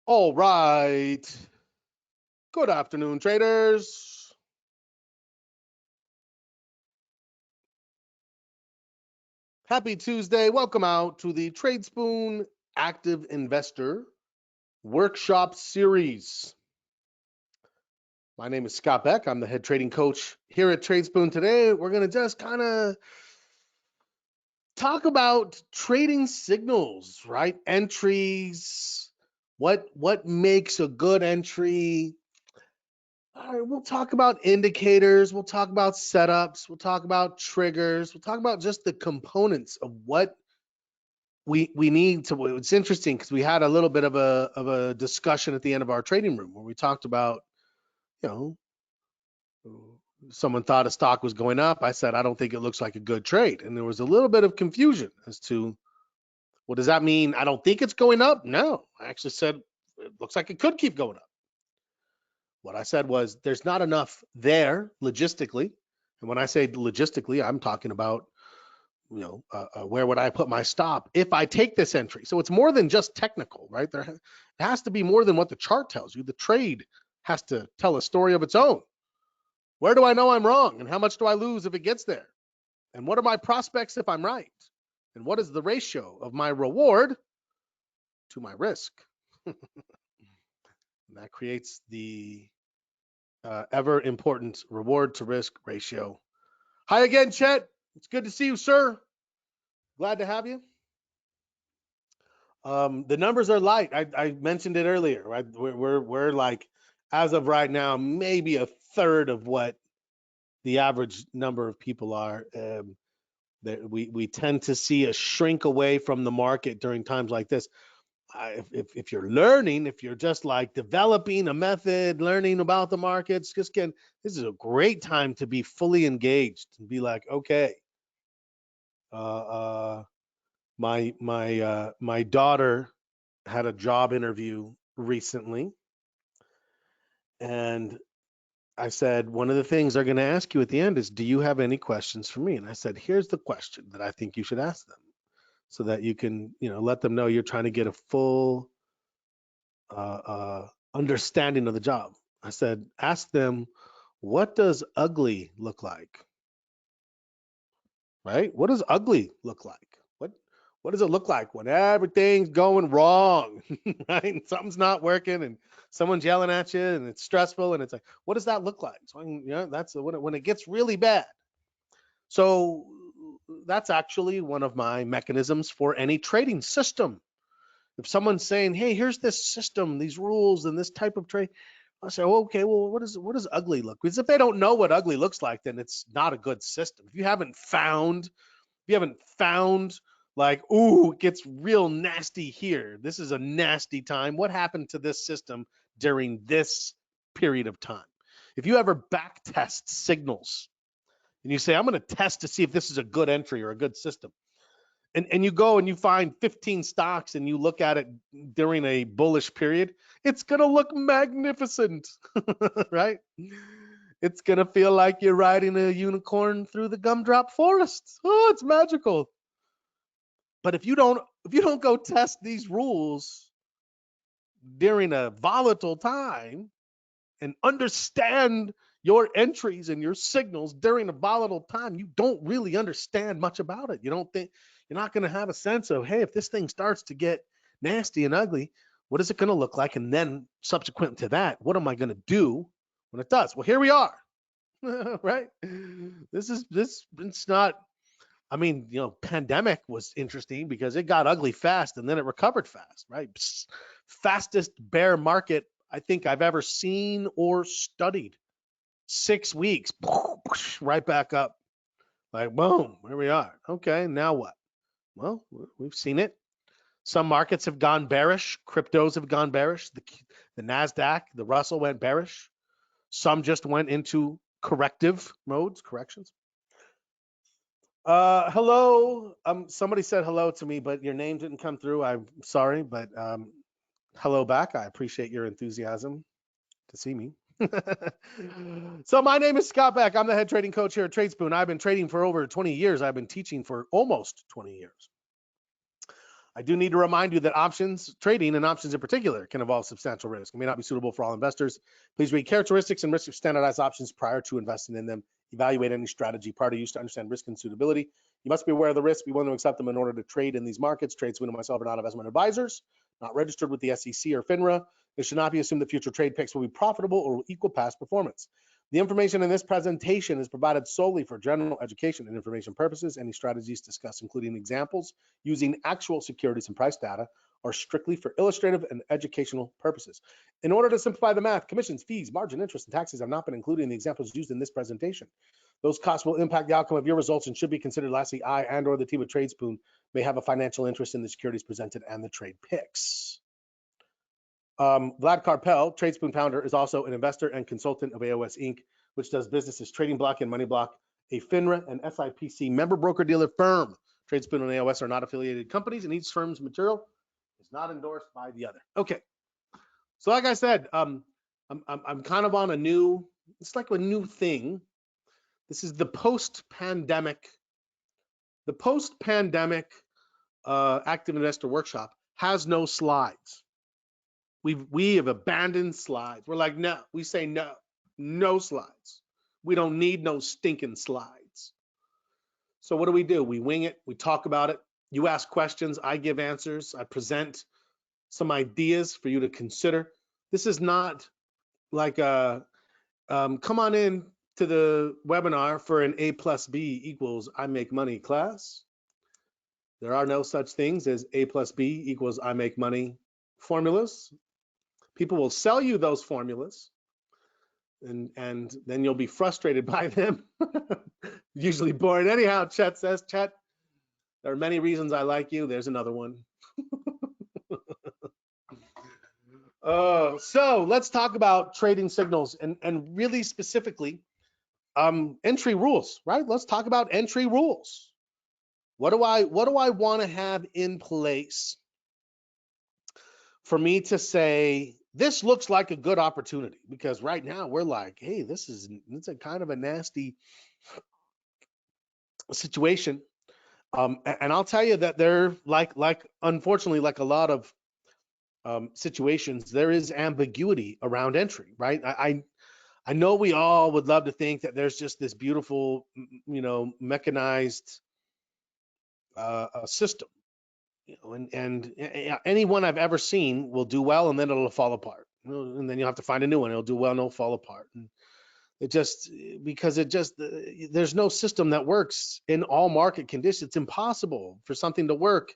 All right. Good afternoon, traders. Happy Tuesday. Welcome out to the TradeSpoon Active Investor Workshop Series. My name is Scott Beck. I'm the head trading coach here at TradeSpoon. Today, we're going to just kind of talk about trading signals, right? Entries, what makes a good entry. All right, we'll talk about indicators, we'll talk about setups, we'll talk about triggers, we'll talk about just the components of what we need to. It's interesting because we had a little bit of a discussion at the end of our trading room where we talked about, you know, someone thought a stock was going up. I said, I don't think it looks like a good trade. And there was a little bit of confusion as to, what does that mean? I don't think it's going up? No, I actually said it looks like it could keep going up. What I said was there's not enough there logistically. And when I say logistically, I'm talking about, where would I put my stop if I take this entry? So it's more than just technical, right? There has to be more than what the chart tells you. The trade has to tell a story of its own. Where do I know I'm wrong? And how much do I lose if it gets there? And what are my prospects if I'm right? And what is the ratio of my reward to my risk? And that creates the ever important reward to risk ratio. Hi again, Chet. It's good to see you, sir. Glad to have you. The numbers are light. I mentioned it earlier. Right? We're like, as of right now, maybe a third of what the average number of people are. That we tend to see a shrink away from the market during times like this. If you're learning, if you're just like developing a method, learning about the markets, this is a great time to be fully engaged and be like, okay, my daughter had a job interview recently, and I said, one of the things they're going to ask you at the end is, do you have any questions for me? And I said, here's the question that I think you should ask them, so that you can, let them know you're trying to get a full understanding of the job. I said, ask them, what does ugly look like? Right? What does ugly look like? What does it look like when everything's going wrong, right? And something's not working, and someone's yelling at you, and it's stressful, and it's like, what does that look like? So, that's when it gets really bad. So that's actually one of my mechanisms for any trading system. If someone's saying, hey, here's this system, these rules, and this type of trade, I say, oh, okay, well, what does ugly look? Because if they don't know what ugly looks like, then it's not a good system. If you haven't found like, ooh, it gets real nasty here, this is a nasty time, what happened to this system during this period of time? If you ever back test signals and you say, I'm going to test to see if this is a good entry or a good system, and you go and you find 15 stocks and you look at it during a bullish period, it's going to look magnificent, right? It's going to feel like you're riding a unicorn through the gumdrop forest. Oh, it's magical. But if you don't go test these rules during a volatile time and understand your entries and your signals during a volatile time, you don't really understand much about it. You're not going to have a sense of, hey, if this thing starts to get nasty and ugly, what is it going to look like? And then subsequent to that, what am I going to do when it does? Well, here we are, right? It's not, pandemic was interesting because it got ugly fast and then it recovered fast, right? Fastest bear market I think I've ever seen or studied. 6 weeks, right back up. Like, boom, here we are. Okay, now what? Well, we've seen it. Some markets have gone bearish. Cryptos have gone bearish. The NASDAQ, the Russell went bearish. Some just went into corrections. Hello. Somebody said hello to me, but your name didn't come through. I'm sorry, but hello back. I appreciate your enthusiasm to see me. So my name is Scott Beck. I'm the head trading coach here at TradeSpoon. I've been trading for over 20 years. I've been teaching for almost 20 years. I do need to remind you that options trading and options in particular can involve substantial risk and may not be suitable for all investors. Please read characteristics and risks of standardized options prior to investing in them. Evaluate any strategy prior to use to understand risk and suitability. You must be aware of the risks, be willing to accept them in order to trade in these markets. Tradesmen and myself are not investment advisors, not registered with the SEC or FINRA. It should not be assumed that future trade picks will be profitable or will equal past performance. The information in this presentation is provided solely for general education and information purposes. Any strategies discussed, including examples using actual securities and price data, are strictly for illustrative and educational purposes. In order to simplify the math, commissions, fees, margin, interest, and taxes have not been included in the examples used in this presentation. Those costs will impact the outcome of your results and should be considered. Lastly, I and/or the team at Tradespoon may have a financial interest in the securities presented and the trade picks. Vlad Karpel, Tradespoon founder, is also an investor and consultant of AOS Inc., which does business as Trading Block and Money Block, a FINRA and SIPC member broker-dealer firm. Tradespoon and AOS are not affiliated companies, and each firm's material is not endorsed by the other. Okay, so like I said, I'm kind of on a new, it's like a new thing. This is the post-pandemic active investor workshop has no slides. We have abandoned slides. We're like, no, we say no slides. We don't need no stinking slides. So what do? We wing it, we talk about it. You ask questions, I give answers, I present some ideas for you to consider. This is not like a, come on in to the webinar for an A plus B equals I make money class. There are no such things as A plus B equals I make money formulas. People will sell you those formulas, and then you'll be frustrated by them. Usually boring. Anyhow, Chet says, Chet, there are many reasons I like you. There's another one. So let's talk about trading signals and really specifically entry rules, right? Let's talk about entry rules. What do I want to have in place for me to say this looks like a good opportunity? Because right now we're like, hey, it's a kind of a nasty situation. And I'll tell you that they're like unfortunately, like a lot of situations, there is ambiguity around entry, right? I know we all would love to think that there's just this beautiful, mechanized system. And anyone I've ever seen will do well, and then it'll fall apart, and then you'll have to find a new one. It'll do well, and it'll fall apart. And there's no system that works in all market conditions. It's impossible for something to work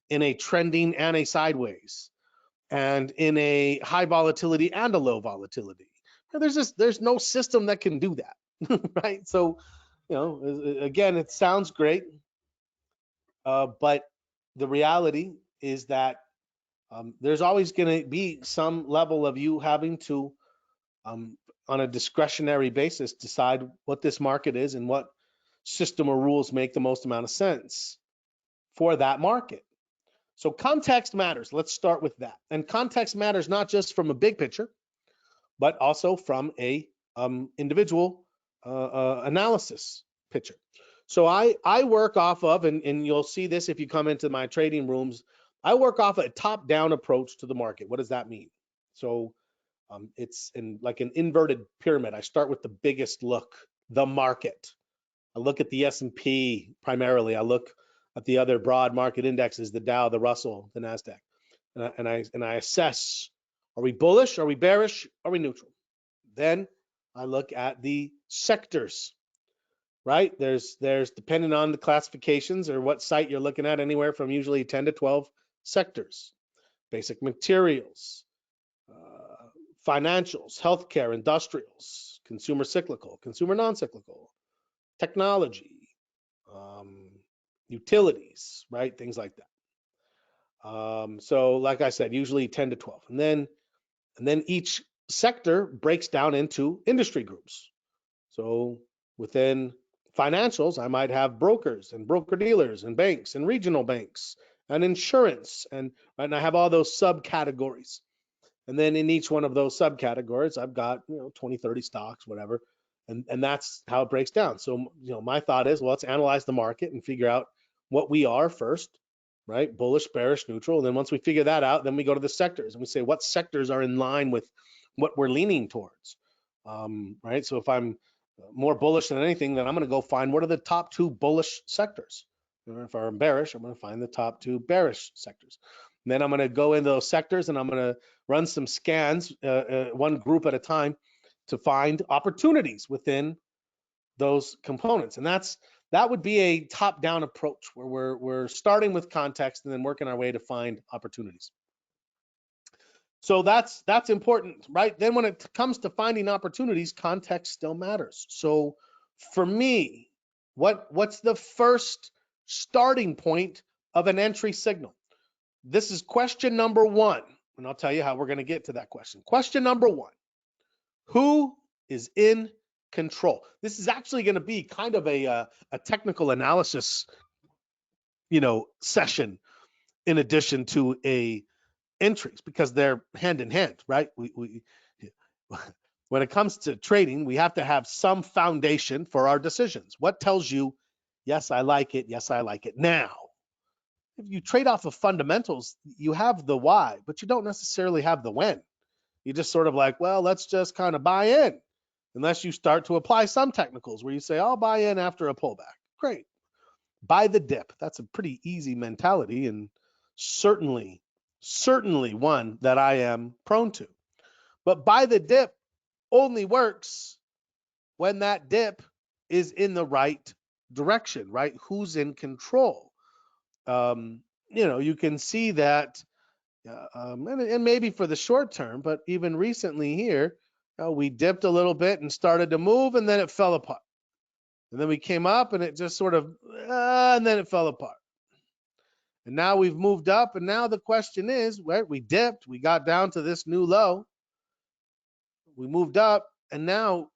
in a trending and a sideways, and in a high volatility and a low volatility. There's no system that can do that, right? So, again, it sounds great, but the reality is that there's always going to be some level of you having to, on a discretionary basis, decide what this market is and what system or rules make the most amount of sense for that market. So context matters. Let's start with that. And context matters not just from a big picture, but also from a individual analysis picture. So I work off of, and you'll see this if you come into my trading rooms, I work off a top-down approach to the market. What does that mean? So it's like an inverted pyramid. I start with the biggest look, the market. I look at the S&P primarily. I look at the other broad market indexes, the Dow, the Russell, the NASDAQ. And I assess, are we bullish? Are we bearish? Are we neutral? Then I look at the sectors. Right? There's depending on the classifications or what site you're looking at, anywhere from usually 10 to 12 sectors. Basic materials, financials, healthcare, industrials, consumer cyclical, consumer non-cyclical, technology, utilities, right? Things like that. So like I said, usually 10 to 12. And then each sector breaks down into industry groups. So within financials, I might have brokers and broker dealers and banks and regional banks and insurance, and I have all those subcategories. And then in each one of those subcategories, I've got 20, 30 stocks, whatever, and that's how it breaks down. So my thought is, well, let's analyze the market and figure out what we are first, right? Bullish, bearish, neutral. And then once we figure that out, then we go to the sectors and we say what sectors are in line with what we're leaning towards, right? So if I'm more bullish than anything, then I'm going to go find what are the top 2 bullish sectors. If I'm bearish, I'm going to find the top 2 bearish sectors. And then I'm going to go into those sectors and I'm going to run some scans, one group at a time, to find opportunities within those components. And that would be a top-down approach where we're starting with context and then working our way to find opportunities. So that's important, right? Then when it comes to finding opportunities, context still matters. So for me, what's the first starting point of an entry signal? This is question number 1, and I'll tell you how we're going to get to that question. Question number 1, who is in control? This is actually going to be kind of a technical analysis, session in addition to a entries, because they're hand in hand, right? We when it comes to trading, we have to have some foundation for our decisions. What tells you, yes, I like it, yes, I like it. Now, if you trade off of fundamentals, you have the why, but you don't necessarily have the when. You just sort of like, well, let's just kind of buy in, unless you start to apply some technicals where you say, I'll buy in after a pullback. Great. Buy the dip. That's a pretty easy mentality, and certainly one that I am prone to. But buy the dip only works when that dip is in the right direction, right? Who's in control? You can see that, and maybe for the short term, but even recently here, we dipped a little bit and started to move, and then it fell apart. And then we came up and it just sort of, and then it fell apart. And now we've moved up, and now the question is, right, we dipped, we got down to this new low, we moved up, and now,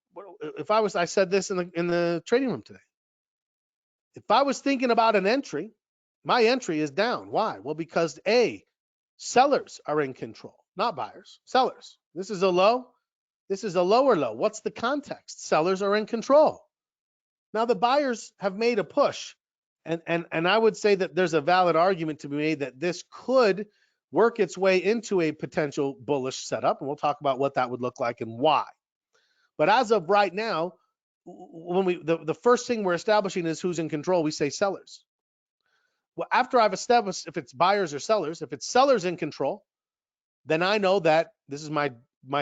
I said this in the trading room today. If I was thinking about an entry, my entry is down. Why? Well, because sellers are in control, not buyers, sellers. This is a low, this is a lower low. What's the context? Sellers are in control. Now the buyers have made a push, and I would say that there's a valid argument to be made that this could work its way into a potential bullish setup, and we'll talk about what that would look like and why. But as of right now, when the first thing we're establishing is who's in control, we say sellers. Well, after I've established if it's buyers or sellers, if it's sellers in control, then I know that this is my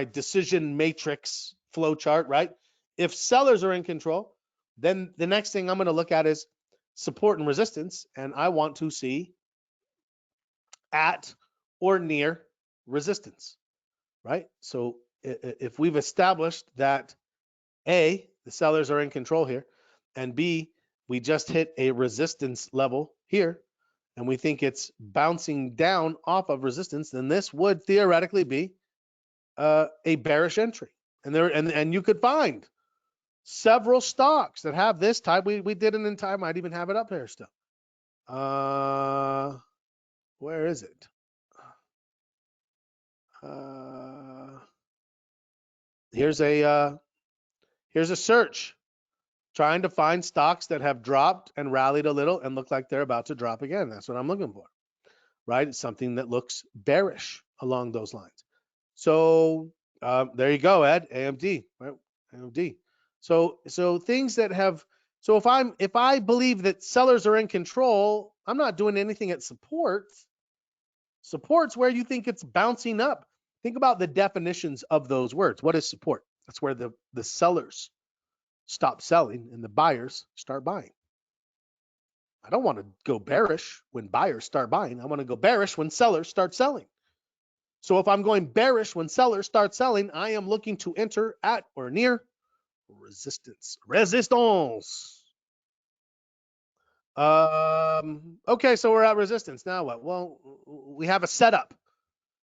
decision matrix flow chart, right? If sellers are in control, then the next thing I'm going to look at is support and resistance, and I want to see at or near resistance, right? So if we've established that A, the sellers are in control here, and B, we just hit a resistance level here, and we think it's bouncing down off of resistance, then this would theoretically be a bearish entry. And you could find several stocks that have this type. We did it in time. I'd even have it up here still. Where is it? Here's a search trying to find stocks that have dropped and rallied a little and look like they're about to drop again. That's what I'm looking for, right? It's something that looks bearish along those lines. So there you go, Ed. AMD, right? AMD. So things that have. So if I believe that sellers are in control, I'm not doing anything at support. Support's where you think it's bouncing up. Think about the definitions of those words. What is support? That's where the sellers stop selling and the buyers start buying. I don't want to go bearish when buyers start buying. I want to go bearish when sellers start selling. So if I'm going bearish when sellers start selling, I am looking to enter at or near resistance. Resistance. Okay, so we're at resistance. Now what? Well, we have a setup.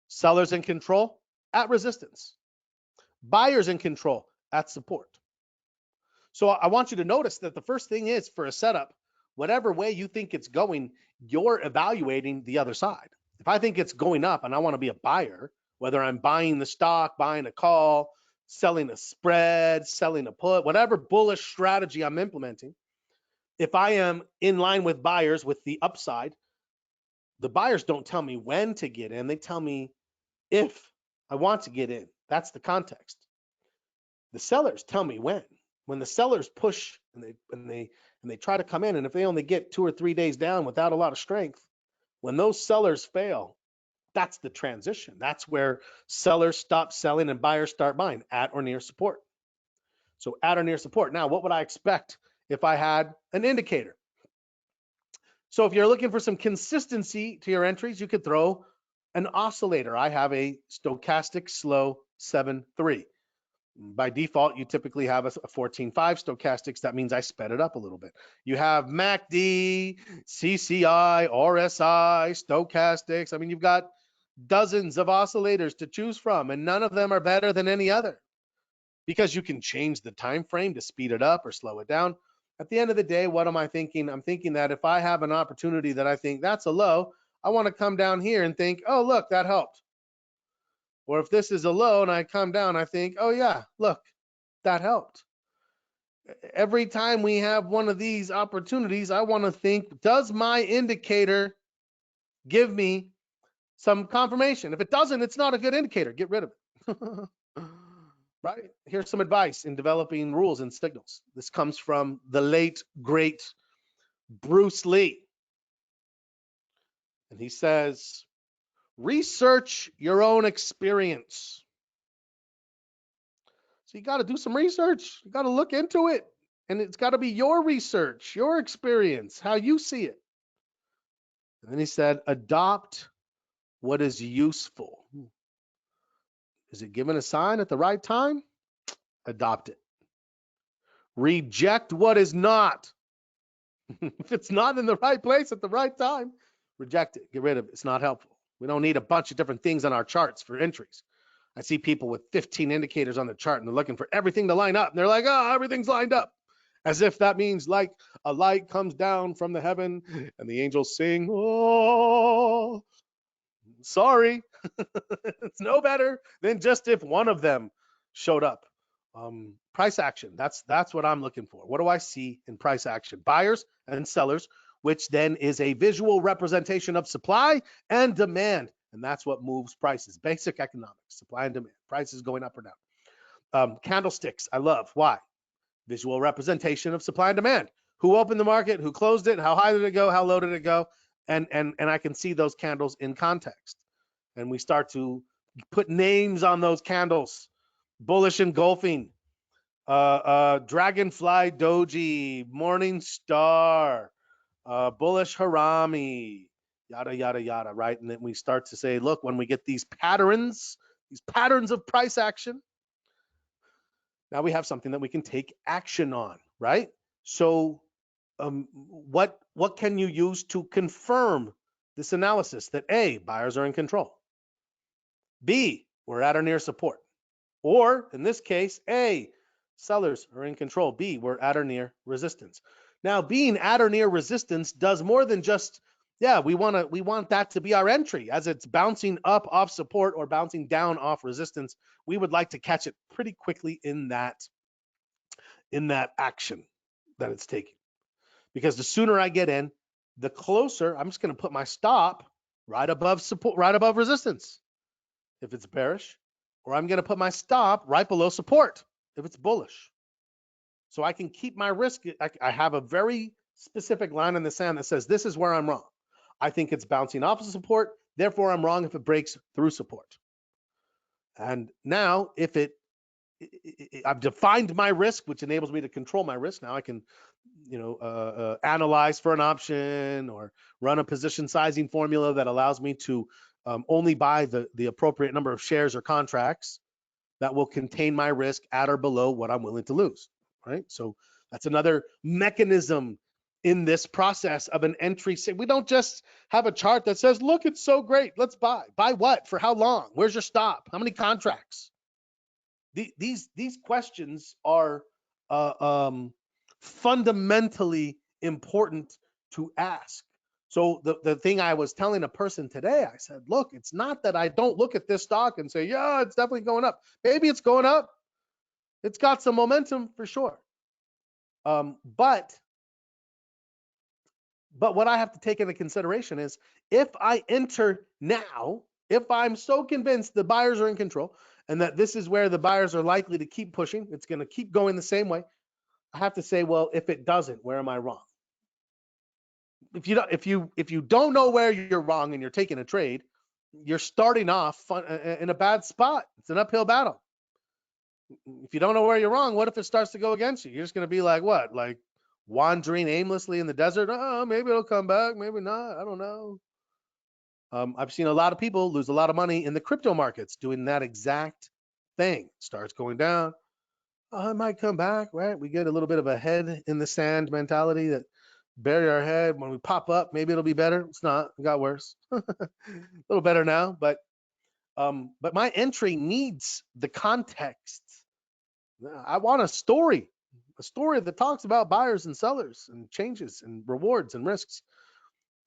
Sellers in control at resistance. Buyers in control at support. So I want you to notice that the first thing is, for a setup, whatever way you think it's going, you're evaluating the other side. If I think it's going up and I want to be a buyer, whether I'm buying the stock, buying a call, selling a spread, selling a put, whatever bullish strategy I'm implementing, if I am in line with buyers with the upside, The buyers don't tell me when to get in. They tell me if I want to get in. That's the context. The sellers tell me when. When the sellers push and they try to come in, and if they only get 2 or 3 days down without a lot of strength, when those sellers fail, that's the transition. That's where sellers stop selling and buyers start buying at or near support. So at or near support. Now, what would I expect if I had an indicator? So if you're looking for some consistency to your entries, you could throw an oscillator. I have a stochastic slow 7-3. By default, you typically have a 14.5 stochastics. That means I sped it up a little bit. You have MACD, CCI, RSI, stochastics. I mean, you've got dozens of oscillators to choose from, and none of them are better than any other because you can change the time frame to speed it up or slow it down. At the end of the day, what am I thinking? I'm thinking that if I have an opportunity that I think that's a low, I want to come down here and think, oh, look, that helped. Or if this is a low and I come down, I think, oh yeah, look, that helped. Every time we have one of these opportunities, I want to think, does my indicator give me some confirmation? If it doesn't, it's not a good indicator. Get rid of it. Right? Here's some advice in developing rules and signals. This comes from the late, great Bruce Lee. And he says, research your own experience. So you got to do some research. You got to look into it. And it's got to be your research, your experience, how you see it. And then he said, adopt what is useful. Is it given a sign at the right time? Adopt it. Reject what is not. If it's not in the right place at the right time, reject it. Get rid of it. It's not helpful. We don't need a bunch of different things on our charts for entries. I see people with 15 indicators on the chart and they're looking for everything to line up. And they're like, oh, everything's lined up. As if that means like a light comes down from the heaven and the angels sing, oh, sorry. It's no better than just if one of them showed up. Price action, that's what I'm looking for. What do I see in price action? Buyers and sellers, which then is a visual representation of supply and demand. And that's what moves prices. Basic economics, supply and demand. Prices going up or down. Candlesticks, I love. Why? Visual representation of supply and demand. Who opened the market? Who closed it? How high did it go? How low did it go? And I can see those candles in context. And we start to put names on those candles. Bullish engulfing, Dragonfly Doji, Morning Star, bullish Harami, yada, yada, yada, right? And then we start to say, look, when we get these patterns of price action, now we have something that we can take action on, right? So what can you use to confirm this analysis that A, buyers are in control, B, we're at or near support, or in this case, A, sellers are in control, B, we're at or near resistance. Now, being at or near resistance does more than just, yeah, we want that to be our entry. As it's bouncing up off support or bouncing down off resistance, we would like to catch it pretty quickly in that action that it's taking. Because the sooner I get in, the closer, I'm just going to put my stop right above support, right above resistance if it's bearish, or I'm going to put my stop right below support if it's bullish. So I can keep my risk. I have a very specific line in the sand that says this is where I'm wrong. I think it's bouncing off of support, therefore I'm wrong if it breaks through support. And now if I've defined my risk, which enables me to control my risk. Now I can, analyze for an option or run a position sizing formula that allows me to only buy the appropriate number of shares or contracts that will contain my risk at or below what I'm willing to lose, right? So that's another mechanism in this process of an entry. We don't just have a chart that says, look, it's so great, let's buy. Buy what? For how long? Where's your stop? How many contracts? These questions are fundamentally important to ask. So the thing I was telling a person today, I said, look, it's not that I don't look at this stock and say, yeah, it's definitely going up. Maybe it's going up. It's got some momentum for sure. But But what I have to take into consideration is if I enter now, if I'm so convinced the buyers are in control and that this is where the buyers are likely to keep pushing, it's going to keep going the same way, I have to say, well, if it doesn't, where am I wrong? If you don't know where you're wrong and you're taking a trade, you're starting off in a bad spot. It's an uphill battle. If you don't know where you're wrong, what if it starts to go against you? You're just going to be like what? Like wandering aimlessly in the desert? Oh, maybe it'll come back, maybe not. I don't know. I've seen a lot of people lose a lot of money in the crypto markets doing that exact thing. Starts going down. Oh, it might come back, right? We get a little bit of a head in the sand mentality that bury our head. When we pop up, maybe it'll be better. It's not. It got worse. A little better now, but my entry needs the context. I want a story that talks about buyers and sellers and changes and rewards and risks.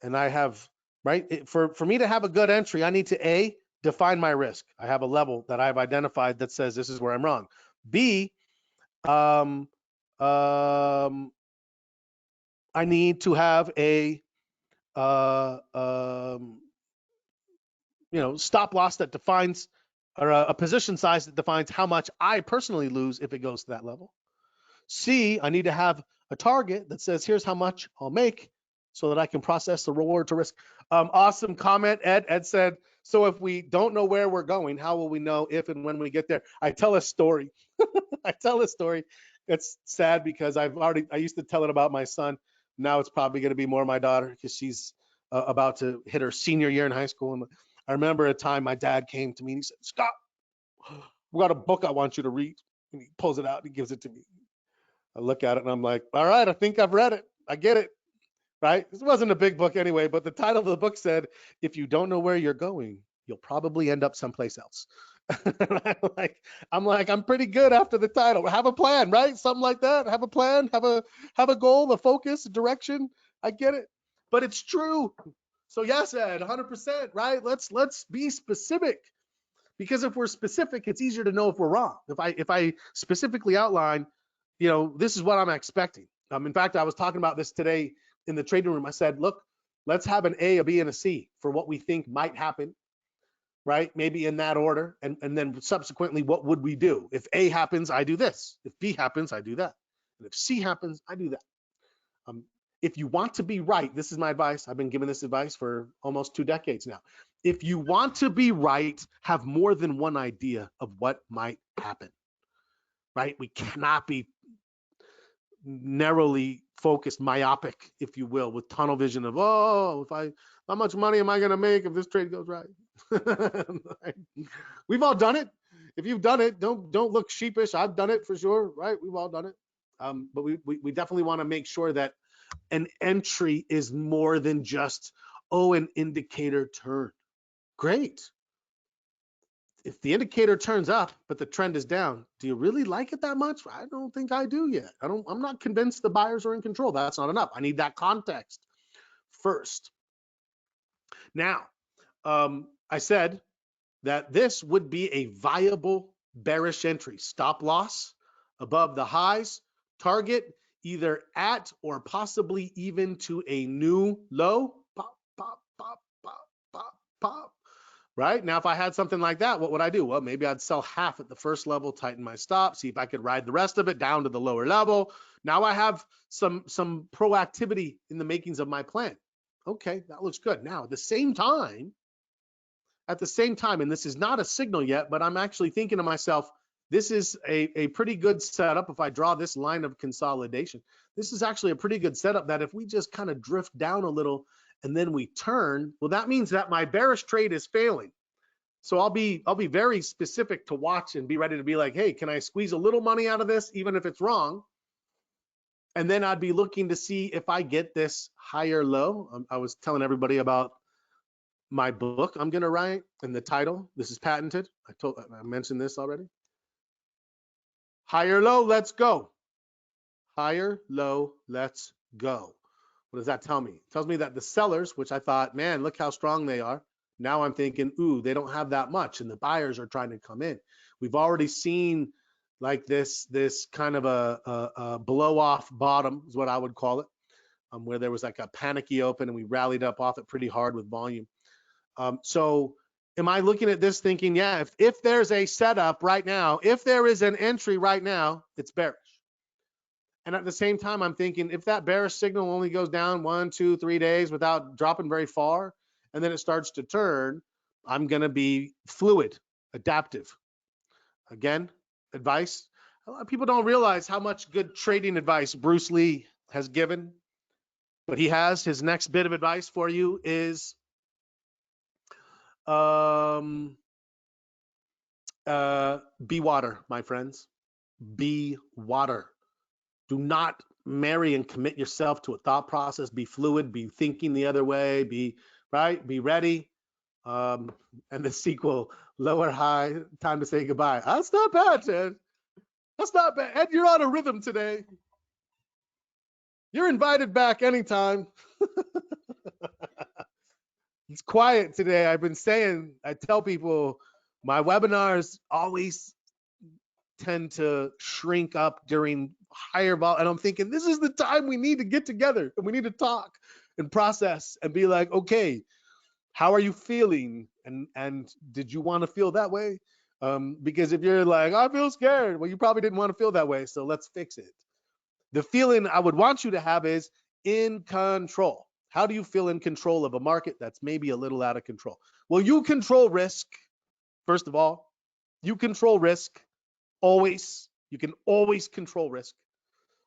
And I have, right, for me to have a good entry, I need to define my risk. I have a level that I've identified that says this is where I'm wrong. B, um, um, I need to have a stop loss that defines, or a position size that defines how much I personally lose if it goes to that level. C, I need to have a target that says here's how much I'll make so that I can process the reward to risk. Awesome comment, Ed. Ed said, so if we don't know where we're going, how will we know if and when we get there? I tell a story. I tell a story. It's sad because I used to tell it about my son. Now it's probably going to be more my daughter because she's about to hit her senior year in high school. And I remember a time my dad came to me and he said, Scott, we got a book I want you to read. And he pulls it out and he gives it to me. I look at it and I'm like, all right, I think I've read it. I get it, right? This wasn't a big book anyway, but the title of the book said, if you don't know where you're going, you'll probably end up someplace else. I'm like, I'm pretty good after the title. Have a plan, right? Something like that. Have a plan, have a goal, a focus, a direction. I get it, but it's true. So yes, Ed, 100%, right? Let's be specific. Because if we're specific, it's easier to know if we're wrong. If I specifically outline, this is what I'm expecting. In fact, I was talking about this today in the trading room. I said, look, let's have an A, a B, and a C for what we think might happen, right? Maybe in that order. And then subsequently, what would we do? If A happens, I do this. If B happens, I do that. And if C happens, I do that. If you want to be right, this is my advice. I've been giving this advice for almost 2 decades now. If you want to be right, have more than one idea of what might happen, right? We cannot be narrowly focused, myopic, if you will, with tunnel vision of, how much money am I going to make if this trade goes right? We've all done it. If you've done it, don't look sheepish. I've done it for sure, right? We've all done it. But we definitely want to make sure that an entry is more than just, an indicator turned. Great. If the indicator turns up, but the trend is down, do you really like it that much? I don't think I do yet. I'm not convinced the buyers are in control. That's not enough. I need that context first. Now, I said that this would be a viable bearish entry. Stop loss above the highs, target either at or possibly even to a new low. Pop, pop, pop, pop, pop, pop. Right? Now, if I had something like that, what would I do? Well, maybe I'd sell half at the first level, tighten my stop, see if I could ride the rest of it down to the lower level. Now I have some proactivity in the makings of my plan. Okay, that looks good. Now, at the same time, and this is not a signal yet, but I'm actually thinking to myself, this is a pretty good setup. If I draw this line of consolidation, this is actually a pretty good setup that if we just kind of drift down a little and then we turn, well, that means that my bearish trade is failing. So I'll be very specific to watch and be ready to be like, hey, can I squeeze a little money out of this, even if it's wrong? And then I'd be looking to see if I get this higher low. I was telling everybody about my book I'm going to write, and the title, this is patented. I mentioned this already. Higher low, let's go. Higher low, let's go. What does that tell me? It tells me that the sellers, which I thought, man, look how strong they are. Now I'm thinking, ooh, they don't have that much, and the buyers are trying to come in. We've already seen like this kind of a blow off bottom is what I would call it. where there was like a panicky open and we rallied up off it pretty hard with volume. So am I looking at this thinking, yeah, if there's a setup right now, if there is an entry right now, it's bearish. And at the same time, I'm thinking if that bearish signal only goes down 1, 2, 3 days without dropping very far, and then it starts to turn, I'm going to be fluid, adaptive. Again, advice. A lot of people don't realize how much good trading advice Bruce Lee has given, but he has. His next bit of advice for you is be water, my friends. Be water. Do not marry and commit yourself to a thought process. Be fluid, be thinking the other way, be ready. And the sequel, lower high, time to say goodbye. That's not bad, Ted. That's not bad. Ed, you're on a rhythm today. You're invited back anytime. It's quiet today. I've been saying, I tell people my webinars always tend to shrink up during higher vol, and I'm thinking this is the time we need to get together and we need to talk and process and be like, okay, how are you feeling, and did you want to feel that way? Because if you're like, I feel scared, well, you probably didn't want to feel that way, so let's fix it. The feeling I would want you to have is in control. How do you feel in control of a market that's maybe a little out of control? Well, you control risk. First of all, you control risk. Always. You can always control risk.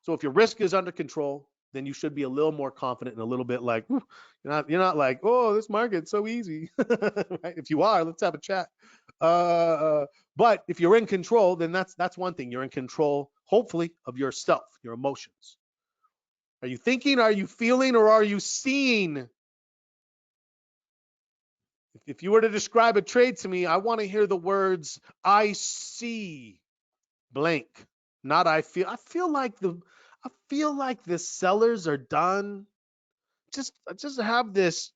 So if your risk is under control, then you should be a little more confident and a little bit like, you're not like, oh, this market's so easy. Right? If you are, let's have a chat. But if you're in control, then that's one thing. You're in control, hopefully, of yourself, your emotions. Are you thinking, are you feeling, or are you seeing? If you were to describe a trade to me, I want to hear the words, I see blank, not I feel. I feel like the sellers are done. Just have this,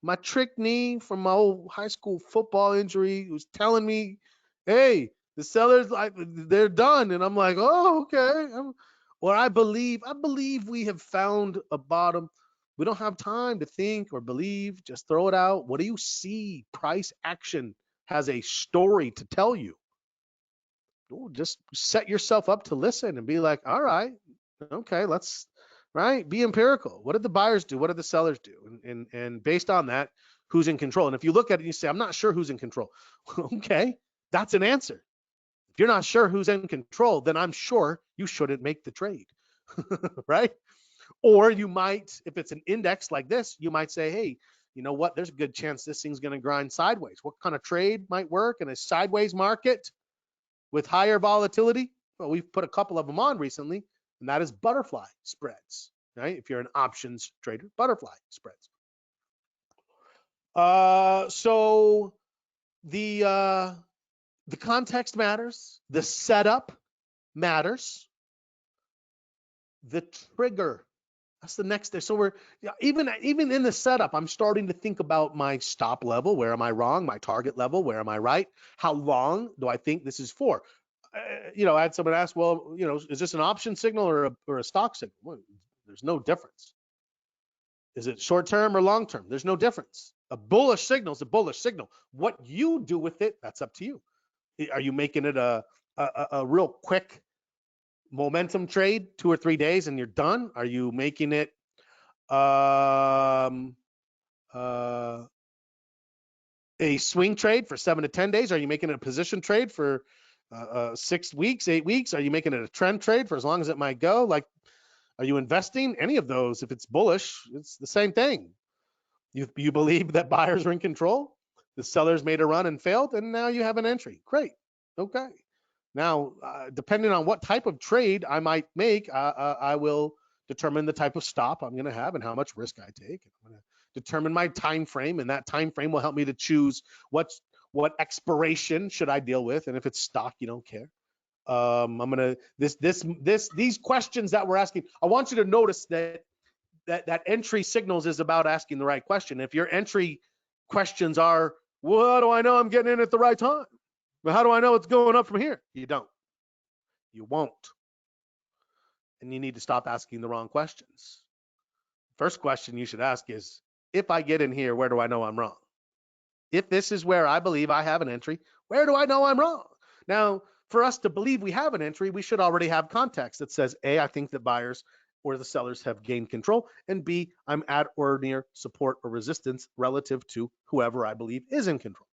my trick knee from my old high school football injury was telling me, hey, the sellers, like, they're done. And I'm like, oh, okay. Or I believe we have found a bottom. We don't have time to think or believe. Just throw it out. What do you see? Price action has a story to tell you. Just set yourself up to listen and be like, all right, okay, let's, right, be empirical. What did the buyers do? What did the sellers do? And based on that, who's in control? And if you look at it and you say, I'm not sure who's in control. Okay, that's an answer. If you're not sure who's in control, then I'm sure you shouldn't make the trade. Right? Or you might, if it's an index like this, you might say, hey, you know what? There's a good chance this thing's going to grind sideways. What kind of trade might work in a sideways market with higher volatility? Well, we've put a couple of them on recently, and that is butterfly spreads, right? If you're an options trader, butterfly spreads. So the context matters, the setup matters, the trigger. That's the next thing. So we're even in the setup, I'm starting to think about my stop level. Where am I wrong? My target level. Where am I right? How long do I think this is for? I had someone ask, well, is this an option signal or a stock signal? Well, there's no difference. Is it short term or long term? There's no difference. A bullish signal is a bullish signal. What you do with it, that's up to you. Are you making it a real quick momentum trade, 2 or 3 days, and you're done? Are you making it a swing trade for 7 to 10 days? Are you making it a position trade for 6 weeks, 8 weeks? Are you making it a trend trade for as long as it might go? Like, are you investing? Any of those, if it's bullish, it's the same thing. You believe that buyers are in control, the sellers made a run and failed, and now you have an entry. Great. Okay. Now, depending on what type of trade I might make, I will determine the type of stop I'm going to have and how much risk I take. I'm going to determine my time frame, and that time frame will help me to choose what expiration should I deal with. And if it's stock, you don't care. I'm gonna these questions that we're asking. I want you to notice that entry signals is about asking the right question. If your entry questions are, well, how do I know I'm getting in at the right time? Well, how do I know it's going up from here? You don't. You won't. And you need to stop asking the wrong questions. First question you should ask is, if I get in here, where do I know I'm wrong? If this is where I believe I have an entry, where do I know I'm wrong? Now, for us to believe we have an entry, we should already have context that says, A, I think that buyers or the sellers have gained control, and B, I'm at or near support or resistance relative to whoever I believe is in control.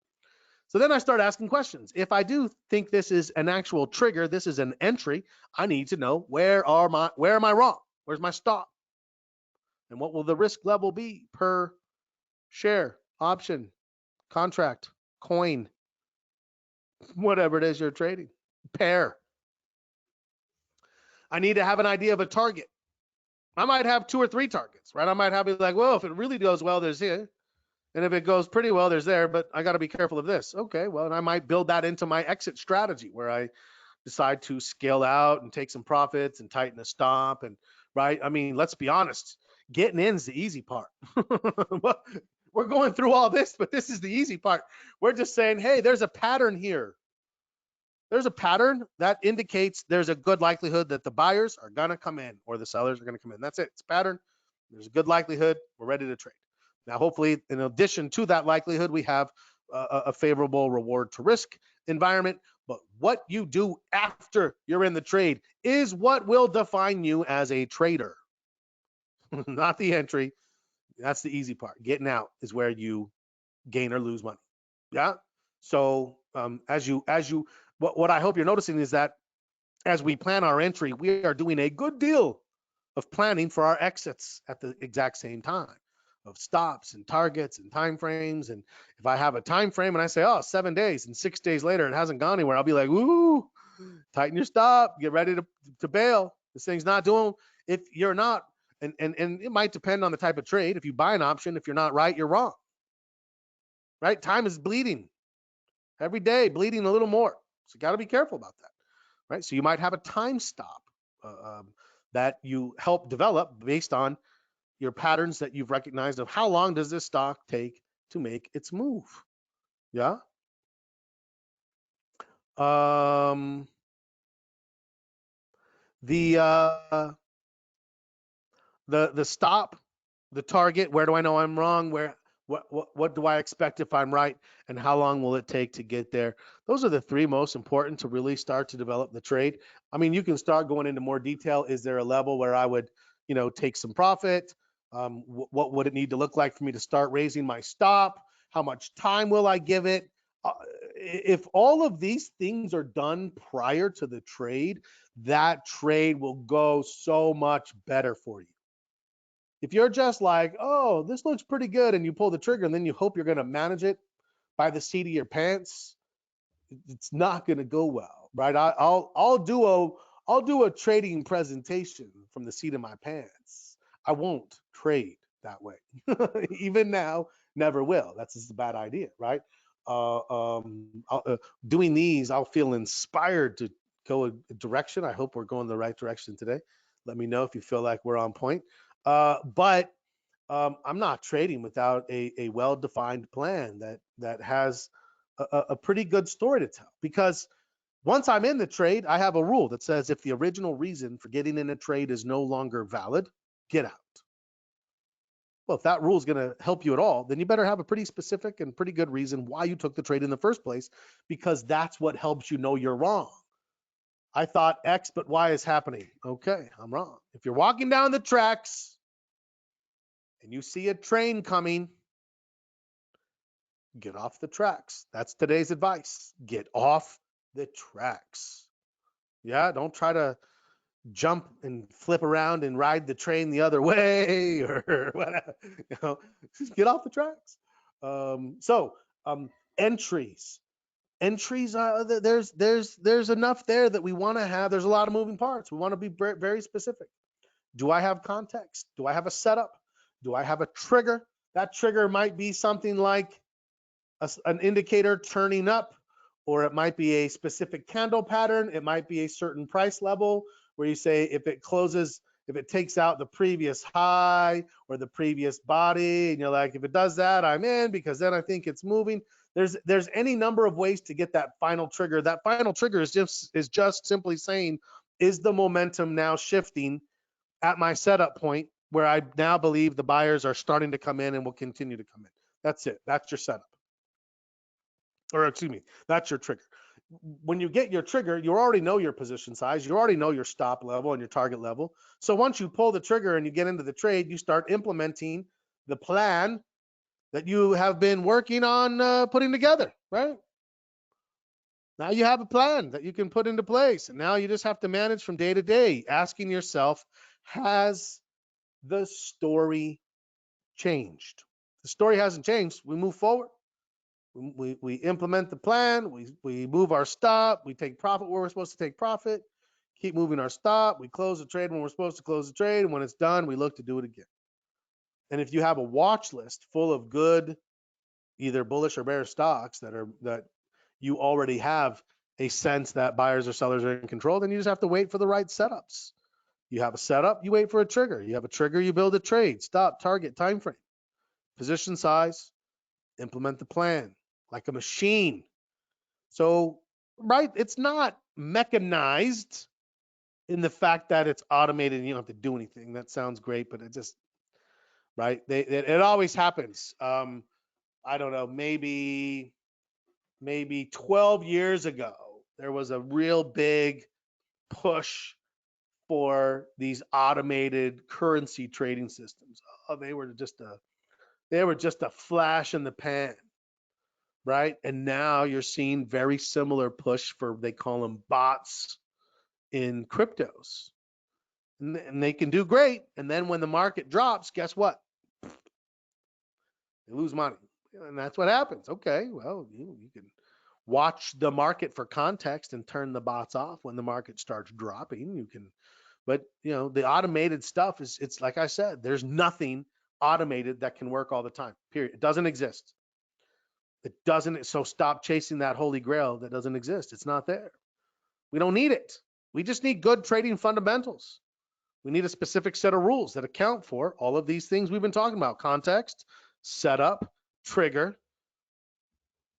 So then I start asking questions. If I do think this is an actual trigger, this is an entry, I need to know where am I wrong? Where's my stop? And what will the risk level be per share, option, contract, coin, whatever it is you're trading, pair. I need to have an idea of a target. I might have 2 or 3 targets, right? I might have like, well, if it really goes well, there's here. And if it goes pretty well, there's there, but I got to be careful of this. Okay, well, and I might build that into my exit strategy where I decide to scale out and take some profits and tighten a stop. And right, I mean, let's be honest, getting in is the easy part. We're going through all this, but this is the easy part. We're just saying, hey, there's a pattern here. There's a pattern that indicates there's a good likelihood that the buyers are going to come in or the sellers are going to come in. That's it. It's a pattern. There's a good likelihood. We're ready to trade. Now, hopefully, in addition to that likelihood, we have a favorable reward to risk environment. But what you do after you're in the trade is what will define you as a trader, not the entry. That's the easy part. Getting out is where you gain or lose money. Yeah. So what I hope you're noticing is that as we plan our entry, we are doing a good deal of planning for our exits at the exact same time, of stops and targets and time frames. And if I have a time frame and I say, oh, 7 days, and 6 days later it hasn't gone anywhere, I'll be like, ooh, tighten your stop, get ready to bail. This thing's not doing. If you're not, and it might depend on the type of trade. If you buy an option, if you're not right, you're wrong. Right? Time is bleeding every day, bleeding a little more. So you got to be careful about that. Right? So you might have a time stop that you help develop based on your patterns that you've recognized of how long does this stock take to make its move. Yeah. The stop, the target, where do I know I'm wrong? What do I expect if I'm right? And how long will it take to get there? Those are the 3 most important to really start to develop the trade. I mean, you can start going into more detail. Is there a level where I would, take some profit? What would it need to look like for me to start raising my stop? How much time will I give it? If all of these things are done prior to the trade, that trade will go so much better for you. If you're just like, oh, this looks pretty good, and you pull the trigger and then you hope you're going to manage it by the seat of your pants, it's not going to go well, right? I'll do a trading presentation from the seat of my pants. I won't trade that way. Even now, never will. That's just a bad idea, right? Doing these, I'll feel inspired to go a direction. I hope we're going the right direction today. Let me know if you feel like we're on point. But I'm not trading without a well-defined plan that has a pretty good story to tell. Because once I'm in the trade, I have a rule that says if the original reason for getting in a trade is no longer valid, get out. Well, if that rule is going to help you at all, then you better have a pretty specific and pretty good reason why you took the trade in the first place, because that's what helps you know you're wrong. I thought X, but Y is happening. Okay, I'm wrong. If you're walking down the tracks and you see a train coming, get off the tracks. That's today's advice. Get off the tracks. Yeah, don't try to jump and flip around and ride the train the other way or whatever. Just get off the tracks. Entries. There's enough there that we want to have. There's a lot of moving parts. We want to be very specific. Do I have context? Do I have a setup? Do I have a trigger? That trigger might be something like an indicator turning up, or it might be a specific candle pattern. It might be a certain price level where you say if it takes out the previous high or the previous body, and you're like, if it does that, I'm in, because then I think it's moving. There's any number of ways to get that final trigger. That final trigger is just simply saying, is the momentum now shifting at my setup point where I now believe the buyers are starting to come in and will continue to come in. That's it. That's your setup. Or excuse me, that's your trigger. When you get your trigger, you already know your position size, you already know your stop level and your target level. So once you pull the trigger and you get into the trade, you start implementing the plan that you have been working on putting together, right? Now you have a plan that you can put into place, and now you just have to manage from day to day, asking yourself, has the story changed? The story hasn't changed. We move forward. We implement the plan. We move our stop. We take profit where we're supposed to take profit. Keep moving our stop. We close the trade when we're supposed to close the trade. And when it's done, we look to do it again. And if you have a watch list full of good, either bullish or bearish stocks that you already have a sense that buyers or sellers are in control, then you just have to wait for the right setups. You have a setup, you wait for a trigger. You have a trigger, you build a trade, stop, target, time frame, position size, implement the plan like a machine. So, right, it's not mechanized in the fact that it's automated and you don't have to do anything. That sounds great, but it just, right, it always happens. I don't know, maybe 12 years ago, there was a real big push for these automated currency trading systems. Oh, they were just a flash in the pan, right? And now you're seeing very similar push for, they call them bots in cryptos. And they can do great. And then when the market drops, guess what? They lose money. And that's what happens. Okay, well, you can watch the market for context and turn the bots off when the market starts dropping. You can, but the automated stuff it's like I said, there's nothing automated that can work all the time. Period. It doesn't exist. It doesn't. So stop chasing that holy grail that doesn't exist. It's not there. We don't need it. We just need good trading fundamentals. We need a specific set of rules that account for all of these things we've been talking about: context, setup, trigger,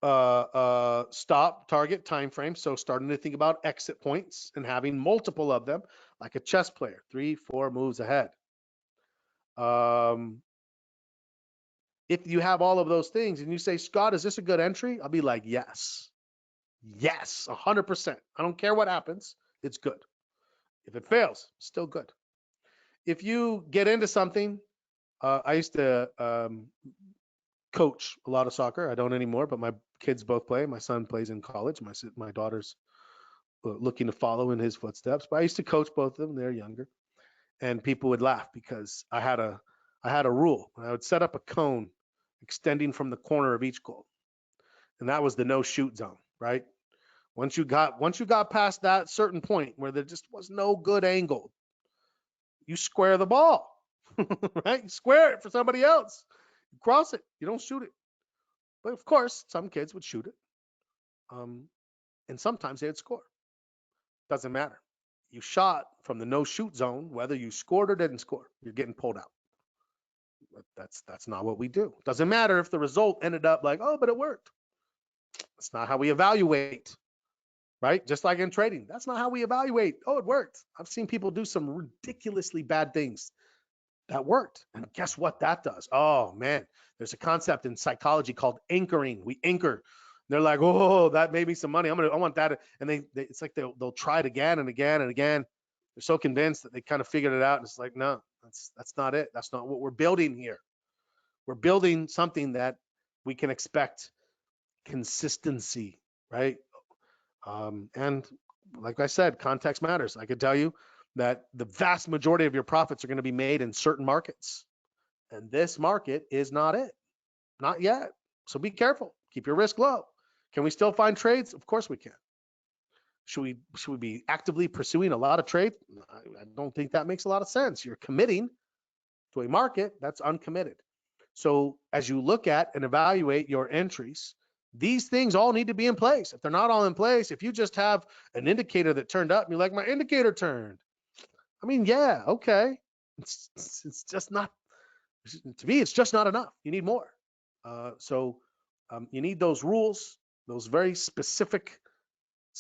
stop, target, time frame. So starting to think about exit points and having multiple of them, like a chess player, 3-4 moves ahead. If you have all of those things and you say, Scott, is this a good entry? I'll be like, yes, 100%. I don't care what happens. It's good. If it fails, still good. If you get into something, I used to coach a lot of soccer. I don't anymore, but my kids both play. My son plays in college. My daughter's looking to follow in his footsteps. But I used to coach both of them. They're younger, and people would laugh because I had a rule. I would set up a cone extending from the corner of each goal, and that was the no shoot zone. Right. Once you got past that certain point where there just was no good angle, you square the ball. Right? You square it for somebody else. You cross it. You don't shoot it. But of course, some kids would shoot it. And sometimes they'd score. Doesn't matter. You shot from the no shoot zone, whether you scored or didn't score, you're getting pulled out. But that's not what we do. Doesn't matter if the result ended up like, oh, but it worked. That's not how we evaluate, right? Just like in trading, that's not how we evaluate. Oh, it worked. I've seen people do some ridiculously bad things that worked. And guess what that does? Oh man, there's a concept in psychology called anchoring. We anchor. They're like, oh, that made me some money. I want that. And it's like they'll try it again and again and again. They're so convinced that they kind of figured it out. And it's like, no, that's not it. That's not what we're building here. We're building something that we can expect consistency, right? And like I said, context matters. I could tell you that the vast majority of your profits are going to be made in certain markets. And this market is not it. Not yet. So be careful. Keep your risk low. Can we still find trades? Of course we can. Should we be actively pursuing a lot of trades? I don't think that makes a lot of sense. You're committing to a market that's uncommitted. So as you look at and evaluate your entries, these things all need to be in place. If they're not all in place, if you just have an indicator that turned up and you're like, my indicator turned. I mean, yeah, okay. It's just not, to me, it's just not enough. You need more. So you need those rules, those very specific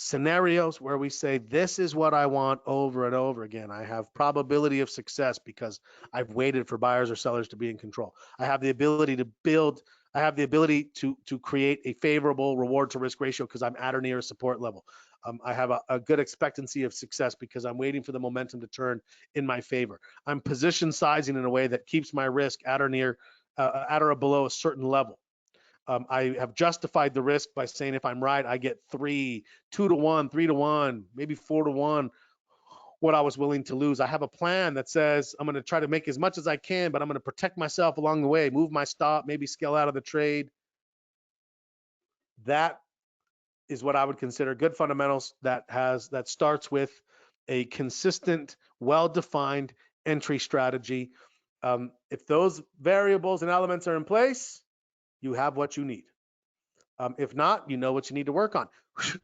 scenarios where we say, this is what I want over and over again. I have probability of success because I've waited for buyers or sellers to be in control. I have the ability to build, I have the ability to create a favorable reward to risk ratio because I'm at or near a support level. I have a good expectancy of success because I'm waiting for the momentum to turn in my favor. I'm position sizing in a way that keeps my risk at or near, at or below a certain level. I have justified the risk by saying if I'm right, I get 2 to 1, 3 to 1, maybe 4 to 1, what I was willing to lose. I have a plan that says I'm going to try to make as much as I can, but I'm going to protect myself along the way, move my stop, maybe scale out of the trade. That is what I would consider good fundamentals that starts with a consistent, well-defined entry strategy. If those variables and elements are in place, you have what you need. If not, you know what you need to work on.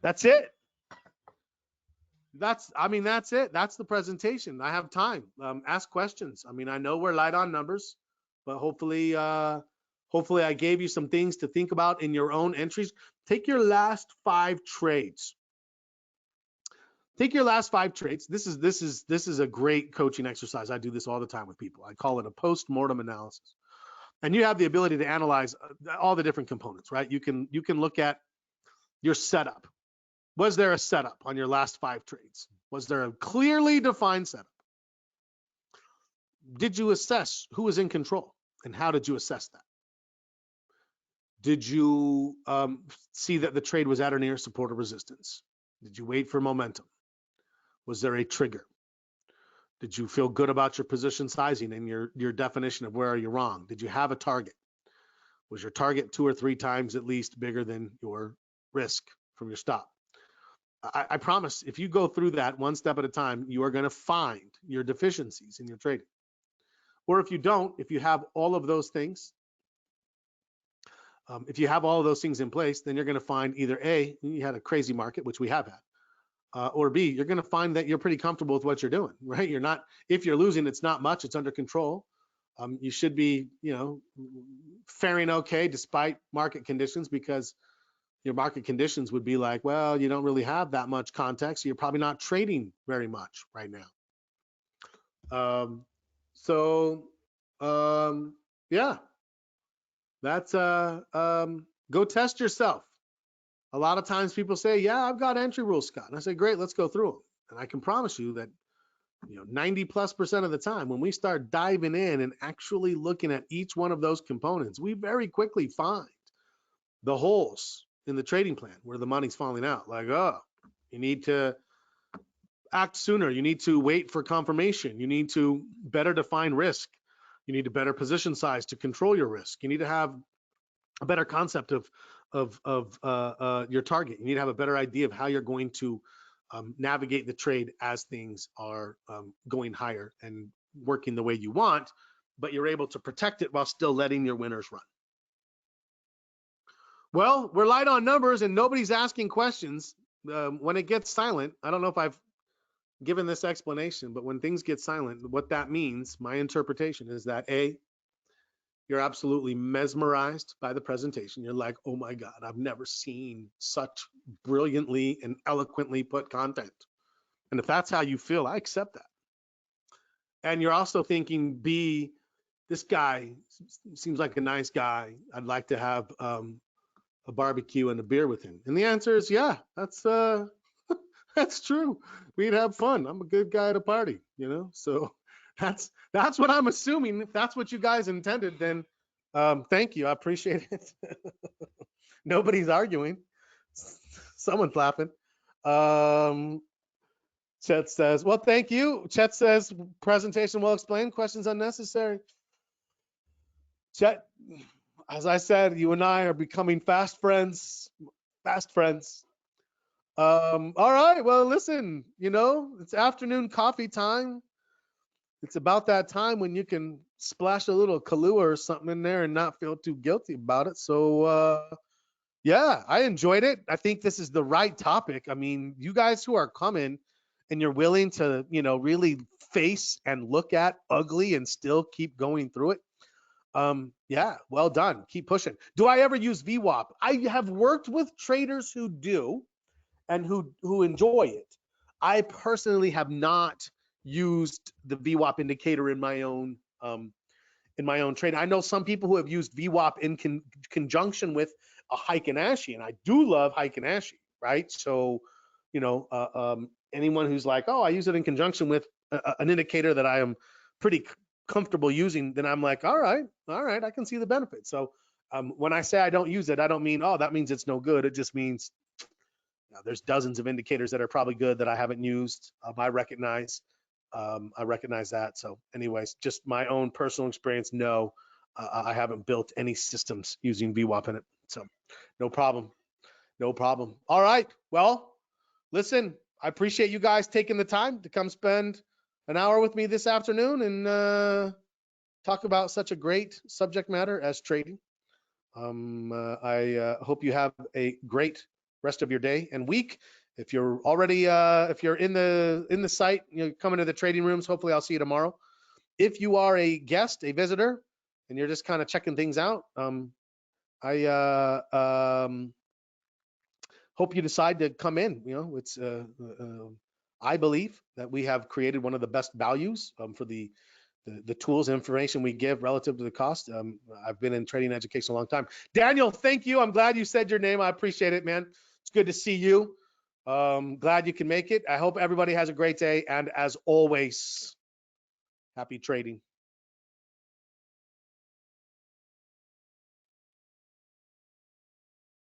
That's it. That's it. That's the presentation. I have time. Ask questions. I know we're light on numbers, but hopefully I gave you some things to think about in your own entries. Take your last 5 trades. Take your last 5 trades. This is a great coaching exercise. I do this all the time with people. I call it a post-mortem analysis. And you have the ability to analyze all the different components, right? You can look at your setup. Was there a setup on your last 5 trades? Was there a clearly defined setup? Did you assess who was in control, and how did you assess that? Did you see that the trade was at or near support or resistance? Did you wait for momentum? Was there a trigger? Did you feel good about your position sizing and your definition of where are you wrong? Did you have a target? Was your target 2 or 3 times at least bigger than your risk from your stop? I promise, if you go through that one step at a time, you are going to find your deficiencies in your trading. Or if you don't, if you have all of those things, in place, then you're going to find either A, you had a crazy market, which we have had, or B, you're going to find that you're pretty comfortable with what you're doing, right? You're not, if you're losing, it's not much, it's under control. You should be, faring okay despite market conditions, because your market conditions would be like, well, you don't really have that much context, so you're probably not trading very much right now. Yeah, that's go test yourself. A lot of times people say, yeah, I've got entry rules, Scott. And I say, great, let's go through them. And I can promise you that 90+% of the time, when we start diving in and actually looking at each one of those components, we very quickly find the holes in the trading plan where the money's falling out. Like, oh, you need to act sooner. You need to wait for confirmation. You need to better define risk. You need to better position size to control your risk. You need to have a better concept of your target. You need to have a better idea of how you're going to navigate the trade as things are going higher and working the way you want, but you're able to protect it while still letting your winners run. Well, we're light on numbers and nobody's asking questions. When it gets silent, I don't know if I've given this explanation, but when things get silent, what that means, my interpretation is that A, you're absolutely mesmerized by the presentation. You're like, oh my God, I've never seen such brilliantly and eloquently put content. And if that's how you feel, I accept that. And you're also thinking, B, this guy seems like a nice guy. I'd like to have a barbecue and a beer with him. And the answer is, yeah, that's that's true. We'd have fun. I'm a good guy at a party, So that's what I'm assuming. If that's what you guys intended, then thank you. I appreciate it. Nobody's arguing. Someone's laughing. Chet says, well, thank you. Chet says, presentation well explained, questions unnecessary. Chet, as I said, you and I are becoming fast friends. All right, well, listen, it's afternoon coffee time. It's about that time when you can splash a little Kahlua or something in there and not feel too guilty about it. So, yeah, I enjoyed it. I think this is the right topic. I mean, you guys who are coming and you're willing to, really face and look at ugly and still keep going through it. Yeah, well done. Keep pushing. Do I ever use VWAP? I have worked with traders who do. and who enjoy it. I personally have not used the VWAP indicator in my own trading. I know some people who have used VWAP in conjunction with a Heikin-Ashi, and I do love Heikin-Ashi, right? So, anyone who's like, oh, I use it in conjunction with an indicator that I am pretty comfortable using, then I'm like, all right, I can see the benefits. So when I say I don't use it, I don't mean, oh, that means it's no good. It just means there's dozens of indicators that are probably good that I haven't used. I recognize that. So anyways, just my own personal experience. No, I haven't built any systems using VWAP in it. So no problem. All right. Well, listen, I appreciate you guys taking the time to come spend an hour with me this afternoon and talk about such a great subject matter as trading. I hope you have a great rest of your day and week. If you're already if you're in the site, coming to the trading rooms, hopefully I'll see you tomorrow. If you are a guest, a visitor, and you're just kind of checking things out, I hope you decide to come in. It's I believe that we have created one of the best values for the tools and information we give relative to the cost. I've been in trading education a long time. Daniel, thank you. I'm glad you said your name. I appreciate it, man. It's good to see you. Glad you can make it. I hope everybody has a great day. And as always, happy trading.